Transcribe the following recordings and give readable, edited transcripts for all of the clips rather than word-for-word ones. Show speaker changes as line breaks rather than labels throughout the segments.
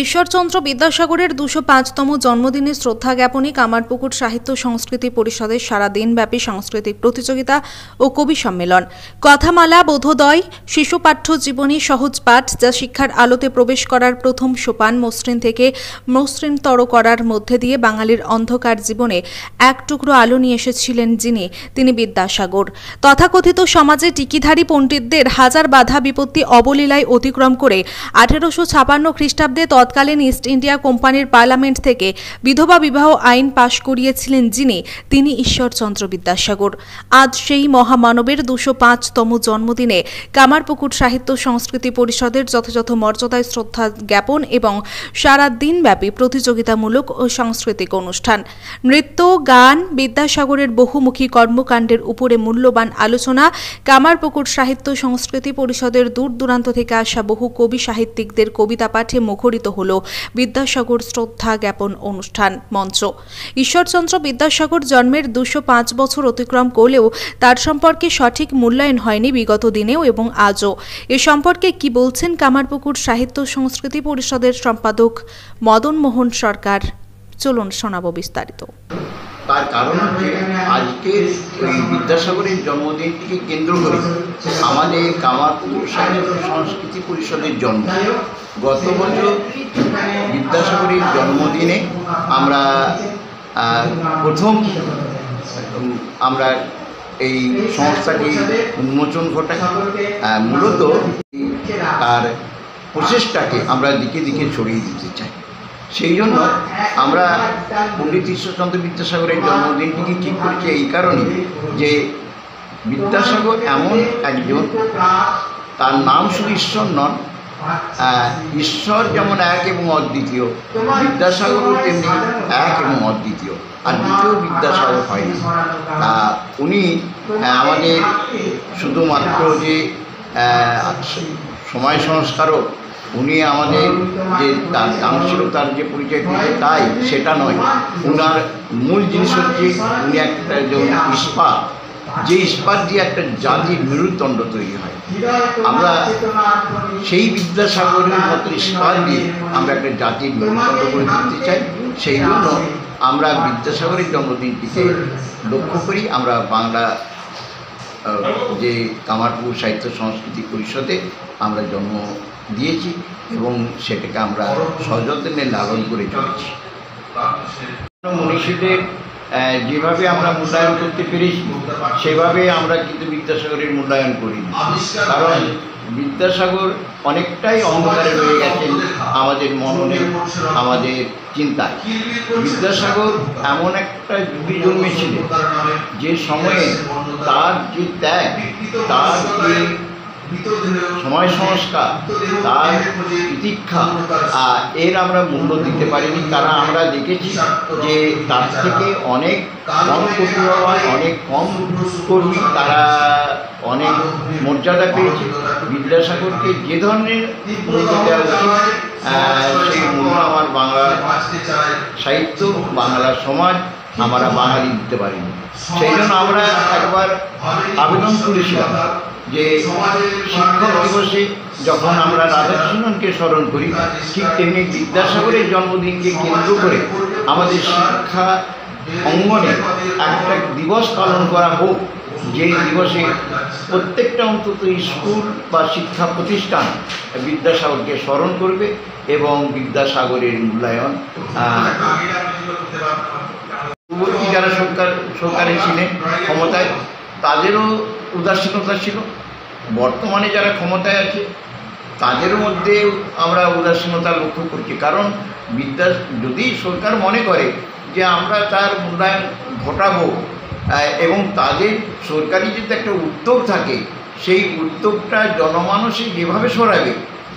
ঈশ্বরচন্দ্র বিদ্যাসাগরের ২০৫তম জন্মদিনে শ্রদ্ধা জ্ঞাপনে কামারপুকুর সাহিত্য সংস্কৃতি পরিষদের সারা দিনব্যাপী সাংস্কৃতিক প্রতিযোগিতা ও কবি সম্মেলন, কথামালা, বোধোদয়, শিশু পাঠ্য জীবনী, সহজ পাঠ, যা শিক্ষার আলোতে প্রবেশ করার প্রথম সোপান, মসৃণ থেকে মসৃণতর করার মধ্যে দিয়ে বাঙালির অন্ধকার জীবনে এক টুকরো আলো নিয়ে এসেছিলেন তিনি বিদ্যাসাগর। তথাকথিত সমাজে টিকিধারী পণ্ডিতদের হাজার বাধা বিপত্তি অবলীলায় অতিক্রম করে 1856 খ্রিস্টাব্দে তৎকালীন ইস্ট ইন্ডিয়া কোম্পানির পার্লামেন্ট থেকে বিধবা বিবাহ আইন পাশ করিয়েছিলেন তিনি ঈশ্বরচন্দ্র বিদ্যাসাগর। আজ সেই মহামানবের 205তম জন্মদিনে কামারপুকুর সাহিত্য সংস্কৃতি পরিষদের যথাযথ মর্যাদায় শ্রদ্ধা জ্ঞাপন এবং সারা দিনব্যাপী প্রতিযোগিতামূলক ও সাংস্কৃতিক অনুষ্ঠান, নৃত্য, গান, বিদ্যাসাগরের বহুমুখী কর্মকাণ্ডের উপরে মূল্যবান আলোচনা, কামারপুকুর সাহিত্য সংস্কৃতি পরিষদের দূর দূরান্ত থেকে আসা বহু কবি সাহিত্যিকদের কবিতা পাঠে মুখরিত হল বিদ্যাসাগর শ্রদ্ধা জ্ঞাপন অনুষ্ঠান মঞ্চ। ঈশ্বরচন্দ্র বিদ্যাসাগর জন্মের 205 বছর অতিক্রম করলেও তার সম্পর্কে সঠিক মূল্যায়ন হয়নি বিগত দিনেও এবং আজও। এ সম্পর্কে কি বলছেন কামারপুকুর সাহিত্য সংস্কৃতি পরিষদের সম্পাদক মদন মোহন সরকার? চলুন শোনাবো বিস্তারিত।
তার কারণ হচ্ছে আজকের এই বিদ্যাসাগরের জন্মদিনটিকে কেন্দ্র করে আমাদের কামারপুকুর সাহিত্য সংস্কৃতি পরিষদের জন্ম। গত বছর বিদ্যাসাগরের জন্মদিনে আমরা প্রথম এই সংস্থাটি উন্মোচন ঘটাই। মূলত তার প্রচেষ্টাকে আমরা দিকে দিকে ছড়িয়ে দিতে চাই। সেই জন্য আমরা পণ্ডিত ঈশ্বরচন্দ্র বিদ্যাসাগরের জন্মদিনটিকে ঠিক করেছি এই কারণে যে বিদ্যাসাগর এমন একজন, তার নাম শুধু ঈশ্বর নন, ঈশ্বর যেমন এক এবং অদ্বিতীয়, বিদ্যাসাগরও তেমনি এক এবং অদ্বিতীয়, আর দ্বিতীয় বিদ্যাসাগর হয় না। উনি আমাদের শুধুমাত্র যে সময় সংস্কারক, উনি আমাদের যে তার দানশীলতার যে পরিচয় দিয়েছে তাই সেটা নয়, উনার মূল জিনিস হচ্ছে উনি একটা ইস্পাত, যে ইস্পাত দিয়ে একটা জাতির মেরুদণ্ড তৈরি হয়। আমরা সেই বিদ্যাসাগরের মতো ইস্পাত দিয়ে আমরা একটা জাতির মেরুদণ্ড করে দিতে চাই। সেই জন্য আমরা বিদ্যাসাগরের জন্মদিনটিকে লক্ষ্য করি আমরা বাংলা যে কামারপুকুর সাহিত্য সংস্কৃতি পরিষদে আমরা জন্ম দিয়েছি এবং সেটাকে আমরা সযত্নে লালন করে চলেছি। মনীষীদের যেভাবে আমরা মূল্যায়ন করতে পেরেছি সেভাবে আমরা কিন্তু বিদ্যাসাগরের মূল্যায়ন করি, কারণ বিদ্যাসাগর অনেকটাই অন্ধকারে রয়ে গেছেন আমাদের মননে, আমাদের চিন্তায়। বিদ্যাসাগর এমন একটা যুগে জন্মেছিলেন যে সময়ে তার যে ত্যাগ, তার যে সময় সংস্কার, তার প্রতীক্ষা, এর আমরা মূল্য দিতে পারিনি। কারণ আমরা দেখেছি যে তার থেকে অনেক কম পটুয়া, অনেক কম কর্মী তারা অনেক মর্যাদা পেয়েছে। বিদ্যাসাগরকে যে ধরনের মূল্য দেওয়া উচিত সেই মূল্য আমার বাংলা সাহিত্য, বাংলা সমাজ, আমরা বাঙালি দিতে পারিনি। সেই জন্য আমরা একবার আবেদন করেছিলাম যে শিক্ষক দিবসে যখন আমরা রাধাকৃষ্ণনকে স্মরণ করি, ঠিক তেমনি বিদ্যাসাগরের জন্মদিনকে কেন্দ্র করে আমাদের শিক্ষা অঙ্গনে একটা দিবস পালন করা হোক, যে দিবসে প্রত্যেকটা অন্তত স্কুল বা শিক্ষা প্রতিষ্ঠান বিদ্যাসাগরকে স্মরণ করবে এবং বিদ্যাসাগরের মূল্যায়ন। পূর্ববর্তী যারা সরকারে ছিলেন ক্ষমতায়, তাদেরও উদাসীনতা ছিল। বর্তমানে যারা ক্ষমতায় আছে তাদের মধ্যে আমরা উদাসীনতা লক্ষ্য করছি। কারণ যদি সরকার মনে করে যে আমরা তার মূল্যায়ন ঘটাবো এবং তাদের সরকারি যদি একটা উদ্যোগ থাকে, সেই উদ্যোগটা জনমানসে যেভাবে সরাবে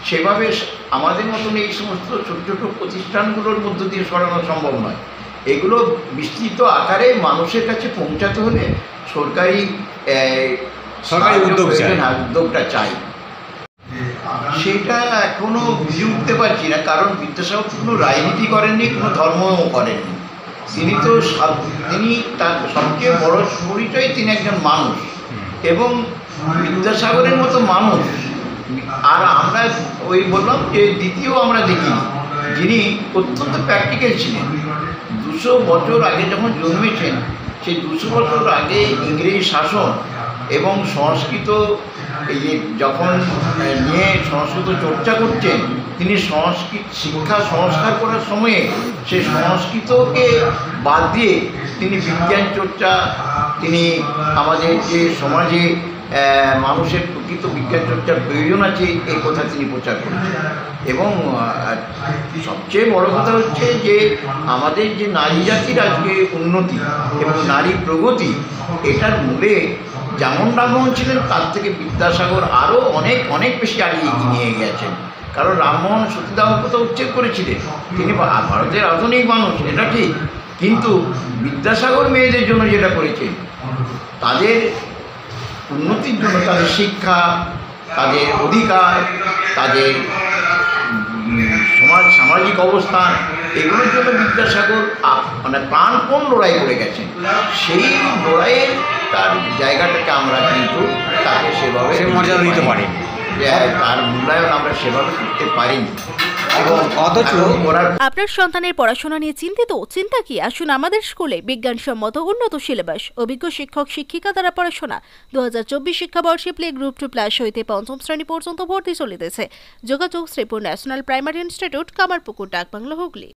সেভাবে আমাদের মতন এই সমস্ত ছোট ছোট প্রতিষ্ঠানগুলোর মধ্য দিয়ে সরানো সম্ভব নয়। এগুলো বিস্তৃত আকারে মানুষের কাছে পৌঁছাতে হলে সরকারি উদ্যোগটা চাই। সেটা এখনো বুঝে উঠতে পারছি না, কারণ বিদ্যাসাগর কোনো রাজনীতি করেননি, কোনো ধর্মও করেননি। তিনি তার সবচেয়ে বড় পরিচয় তিনি একজন মানুষ, এবং বিদ্যাসাগরের মতো মানুষ আর আমরা ওই বললাম যে দ্বিতীয় আমরা দেখিনি। যিনি অত্যন্ত প্র্যাকটিক্যাল ছিলেন। 200 বছর আগে যখন জন্মেছেন, সেই 200 বছর আগে ইংরেজি শাসন এবং সংস্কৃত এই যে যখন নিয়ে সংস্কৃত চর্চা করছেন, তিনি সংস্কৃত শিক্ষা সংস্কার করার সময়ে সেই সংস্কৃতকে বাদ দিয়ে তিনি বিজ্ঞান চর্চা, তিনি আমাদের যে সমাজে মানুষের প্রকৃত বিজ্ঞান চর্চার প্রয়োজন আছে এই কথা তিনি প্রচার করেছেন। এবং সবচেয়ে বড় কথা হচ্ছে যে আমাদের যে নারী জাতির আজকে উন্নতি এবং নারী প্রগতি, এটার মূলে যেমন রামমোহন ছিলেন তার থেকে বিদ্যাসাগর আরও অনেক অনেক বেশি এগিয়ে নিয়ে গেছেন। কারণ রামমোহন সতীদাহ কথা উচ্ছেদ করেছিলেন, তিনি ভারতের আধুনিক মানুষ, এটা ঠিক, কিন্তু বিদ্যাসাগর মেয়েদের জন্য যেটা করেছেন, তাদের উন্নতির জন্য, তাদের শিক্ষা, তাদের অধিকার, তাদের সামাজিক অবস্থান, এগুলোর জন্য বিদ্যাসাগর মানে প্রাণপণ লড়াই করে গেছেন। সেই লড়াইয়ের তার জায়গাটাকে আমরা কিন্তু তাকে সেভাবে
মর্যাদা দিতে পারি,
তার মূল্যায়ন আমরা সেভাবে করতে পারিনি।
আপনার সন্তানের পড়াশোনা নিয়ে চিন্তিত? চিন্তা কি, আসুন আমাদের স্কুলে বিজ্ঞানসম্মত উন্নত সিলেবাস, অভিজ্ঞ শিক্ষক শিক্ষিকা দ্বারা পড়াশোনা। 2024 শিক্ষাবর্ষে প্লে গ্রুপ 2+ হইতে 5ম শ্রেণী পর্যন্ত ভর্তি চলিতেছে। যোগাযোগ Sripur national primary institute, Kamarpukur, Dakbungalow, Hooghly.